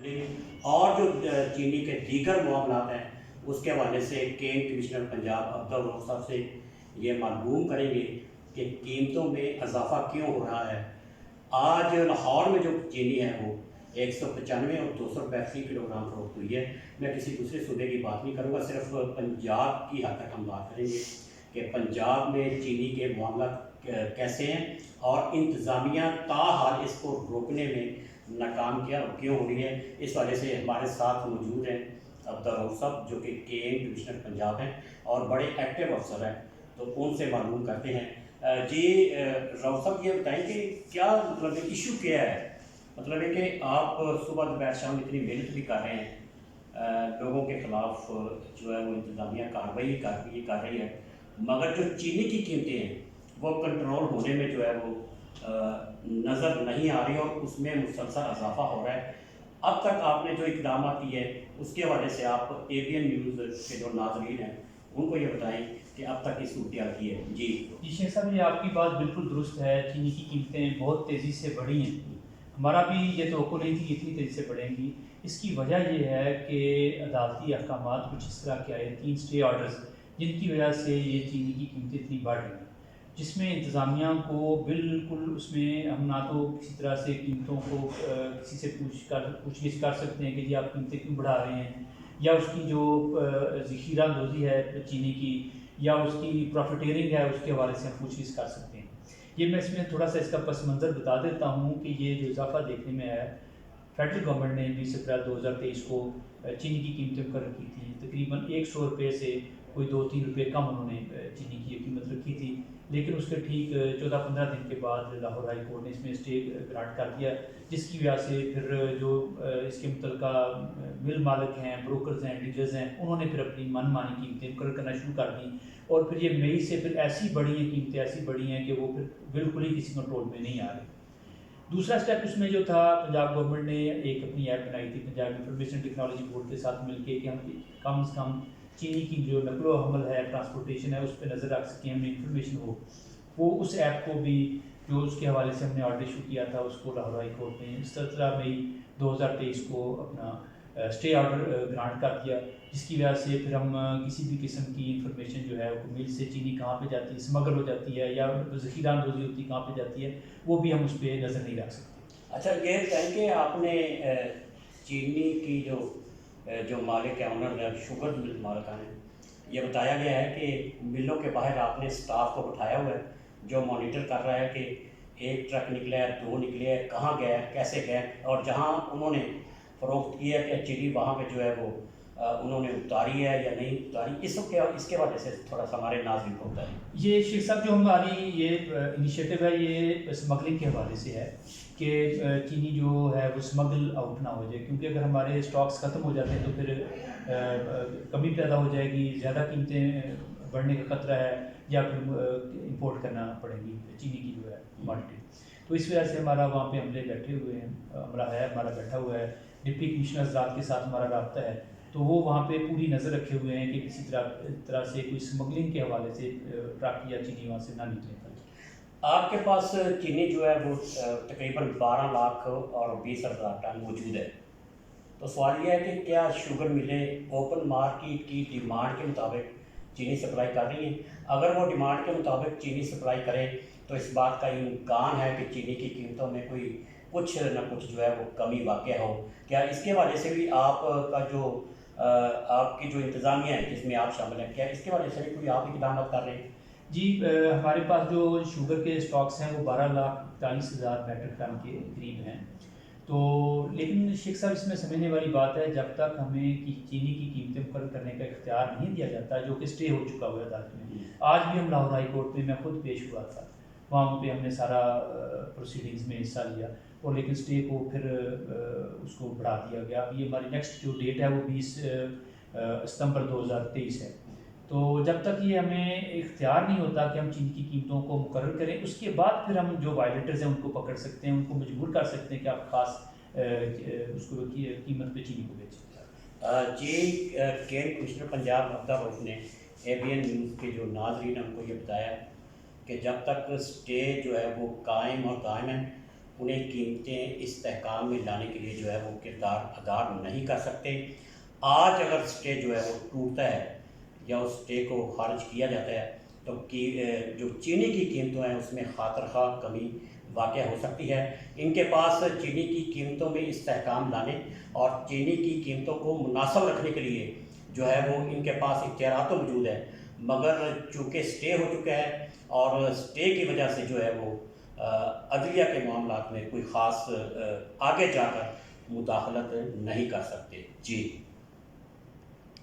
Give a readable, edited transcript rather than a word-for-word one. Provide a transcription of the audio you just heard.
اور جو چینی کے دیگر معاملات ہیں اس کے حوالے سے کین کمشنر پنجاب عبدالرؤف صاحب سے یہ معلوم کریں گے کہ قیمتوں میں اضافہ کیوں ہو رہا ہے۔ آج لاہور میں جو چینی ہے وہ 195 اور 200 روپے فی کلو گرام فروخت ہوئی ہے۔ میں کسی دوسرے صوبے کی بات نہیں کروں گا، صرف پنجاب کی حد تک ہم بات کریں گے کہ پنجاب میں چینی کے معاملات کیسے ہیں اور انتظامیہ تاحال اس کو روکنے میں ناکام کیوں ہو رہی ہے۔ اس وجہ سے ہمارے ساتھ موجود ہیں عبدالرؤف صاحب جو کہ کے ایم کمشنر پنجاب ہیں اور بڑے ایکٹیو افسر ہیں، تو ان سے معلوم کرتے ہیں۔ جی رؤف صاحب یہ بتائیں کہ کیا مطلب ایشو کیا ہے؟ مطلب ہے کہ آپ صبح دوپہر شام اتنی محنت بھی کر رہے ہیں، لوگوں کے خلاف جو ہے وہ انتظامیہ کارروائی کر رہی ہے، مگر جو چینی کی قیمتیں ہیں وہ کنٹرول ہونے میں جو ہے وہ نظر نہیں آ رہی اور اس میں مسلسل اضافہ ہو رہا ہے۔ اب تک آپ نے جو اقدامات کیے ہیں اس کے حوالے سے آپ اے بی این نیوز کے جو ناظرین ہیں ان کو یہ بتائیں کہ اب تک کی صورتحال کی ہے۔ جی شیخ صاحب، یہ آپ کی بات بالکل درست ہے۔ چینی کی قیمتیں بہت تیزی سے بڑھی ہیں، ہمارا بھی یہ توقع نہیں تھی کہ اتنی تیزی سے بڑھیں گی۔ اس کی وجہ یہ ہے کہ عدالتی احکامات کچھ اس طرح کے آئے، 3 اسٹے آرڈرز، جن کی وجہ سے یہ چینی کی قیمتیں اتنی بڑھ رہی ہیں، جس میں انتظامیہ کو بالکل اس میں ہم نہ تو کسی طرح سے قیمتوں کو کسی سے پوچھ گچھ کر سکتے ہیں کہ جی آپ قیمتیں کیوں بڑھا رہے ہیں، یا اس کی جو ذخیرہ اندوزی ہے چینی کی یا اس کی پروفیٹیرنگ ہے اس کے حوالے سے ہم پوچھ گچھ کر سکتے ہیں۔ یہ میں اس میں تھوڑا سا اس کا پس منظر بتا دیتا ہوں کہ یہ جو اضافہ دیکھنے میں آیا، فیڈرل گورنمنٹ نے 20 اپریل 2023 کو چینی کی قیمتیں مقرر کی تھیں۔ تقریباً 100 روپے سے کوئی 2-3 روپے کم انہوں نے چینی کی قیمت رکھی تھی، لیکن اس کے ٹھیک 14-15 دن کے بعد لاہور ہائی کورٹ نے اس میں اسٹے گرانٹ کر دیا، جس کی وجہ سے پھر جو اس کے متعلقہ مل مالک ہیں، بروکرز ہیں، ڈیلرز ہیں، انہوں نے پھر اپنی من مانی قیمتیں مقرر کرنا شروع کر دیں، اور پھر یہ مئی سے پھر ایسی بڑھی ہیں قیمتیں، ایسی بڑھی ہیں کہ وہ پھر بالکل ہی کسی کنٹرول میں نہیں آ رہی۔ دوسرا اسٹیپ اس میں جو تھا، پنجاب گورنمنٹ نے ایک اپنی ایپ بنائی تھی پنجاب انفارمیشن ٹیکنالوجی بورڈ کے ساتھ مل کے کہ ہم کم از کم چینی کی جو نقل و حمل ہے، ٹرانسپورٹیشن ہے، اس پہ نظر رکھ سکیں، ہمیں انفارمیشن ہو۔ وہ اس ایپ کو بھی جو اس کے حوالے سے ہم نے آرڈر ایشو کیا تھا اس کو لاہور ہائی کورٹ نے 17 مئی 2023 کو اپنا اسٹے آرڈر گرانٹ کر دیا، جس کی وجہ سے پھر ہم کسی بھی قسم کی انفارمیشن جو ہے وہ مل سے چینی کہاں پہ جاتی ہے، اسمگل ہو جاتی ہے یا ذخیرہ اندوزی ہوتی ہے کہاں پہ جاتی ہے، وہ بھی ہم اس پہ نظر نہیں رکھ سکتے۔ اچھا، یہ بتائیں کہ آپ نے چینی کی جو مالک ہے، آنر ہے، شوگر مل مالکان ہیں، یہ بتایا گیا ہے کہ ملوں کے باہر آپ نے سٹاف کو بٹھایا ہوا ہے جو مانیٹر کر رہا ہے کہ ایک ٹرک نکلے ہے، 2 نکلے ہے، کہاں گئے، کیسے گئے، اور جہاں انہوں نے فروخت کی ہے کہ چینی وہاں پہ جو ہے وہ انہوں نے اتاری ہے یا نہیں اتاری، اس کے وجہ سے تھوڑا سا ہمارے ناظرین کو ہوتا ہے۔ یہ شیخ صاحب جو ہماری یہ انیشیٹو ہے یہ اسمگلنگ کے حوالے سے ہے کہ چینی جو ہے وہ اسمگل آؤٹ نہ ہو جائے، کیونکہ اگر ہمارے اسٹاکس ختم ہو جاتے ہیں تو پھر کمی پیدا ہو جائے گی، زیادہ قیمتیں بڑھنے کا خطرہ ہے، یا پھر امپورٹ کرنا پڑے گی چینی کی جو ہے کوانٹٹی۔ تو اس وجہ سے ہمارا وہاں پہ عملے بیٹھے ہوئے ہیں، عملہ ہے ہمارا بیٹھا ہوا ہے، ڈپٹی کمشنر حضرات کے ساتھ ہمارا رابطہ ہے، تو وہ وہاں پہ پوری نظر رکھے ہوئے ہیں کہ کسی طرح سے کوئی اسمگلنگ کے حوالے سے ٹرک یا چینی وہاں سے نہ نکلے۔ آپ کے پاس چینی جو ہے وہ تقریباً 12 لاکھ اور 20 ہزار ٹن موجود ہے، تو سوال یہ ہے کہ کیا شوگر ملیں اوپن مارکیٹ کی ڈیمانڈ کے مطابق چینی سپلائی کر رہی ہیں؟ اگر وہ ڈیمانڈ کے مطابق چینی سپلائی کریں تو اس بات کا امکان ہے کہ چینی کی قیمتوں میں کوئی کچھ نہ کچھ جو ہے وہ کمی واقع ہو۔ کیا اس کے حوالے سے بھی آپ کا جو آپ کی جو انتظامیہ ہے جس میں آپ شامل ہیں، کیا اس کے حوالے سے بھی کوئی آپ اقدامات کر رہے ہیں؟ جی ہمارے پاس جو شوگر کے اسٹاکس ہیں وہ 12,41,000 میٹرک ٹن کے قریب ہیں، تو لیکن شیخ صاحب اس میں سمجھنے والی بات ہے، جب تک ہمیں چینی کی قیمتیں مقرر کرنے کا اختیار نہیں دیا جاتا، جو کہ اسٹے ہو چکا ہوا ہے عدالت میں۔ آج بھی ہم لاہور ہائی کورٹ میں خود پیش ہوا تھا، وہاں پہ ہم نے سارا پروسیڈنگز میں حصہ لیا، اور لیکن اسٹے کو پھر اس کو بڑھا دیا گیا۔ اب یہ ہماری نیکسٹ جو ڈیٹ ہے وہ 20 ستمبر 2023 ہے، تو جب تک یہ ہمیں اختیار نہیں ہوتا کہ ہم چینی کی قیمتوں کو مقرر کریں، اس کے بعد پھر ہم جو وائلیٹرز ہیں ان کو پکڑ سکتے ہیں، ان کو مجبور کر سکتے ہیں کہ آپ خاص اس کو قیمت پہ چینی کو بیچیں۔ جی کین کمشنر پنجاب عبدالرؤف نے اے بی این نیوز کے جو ناظرین ہیں ان کو یہ بتایا کہ جب تک اسٹے جو ہے وہ قائم اور دائم ہے، انہیں قیمتیں استحکام میں لانے کے لیے جو ہے وہ کردار ادا نہیں کر سکتے۔ آج اگر اسٹے جو ہے وہ ٹوٹتا ہے یا اس اسٹے کو خارج کیا جاتا ہے تو جو چینی کی قیمتوں ہیں اس میں خاطر خواہ کمی واقع ہو سکتی ہے۔ ان کے پاس چینی کی قیمتوں میں استحکام لانے اور چینی کی قیمتوں کو مناسب رکھنے کے لیے جو ہے وہ ان کے پاس اختیارات تو موجود ہے، مگر چونکہ سٹے ہو چکا ہے اور سٹے کی وجہ سے جو ہے وہ عدلیہ کے معاملات میں کوئی خاص آگے جا کر مداخلت نہیں کر سکتے۔ جی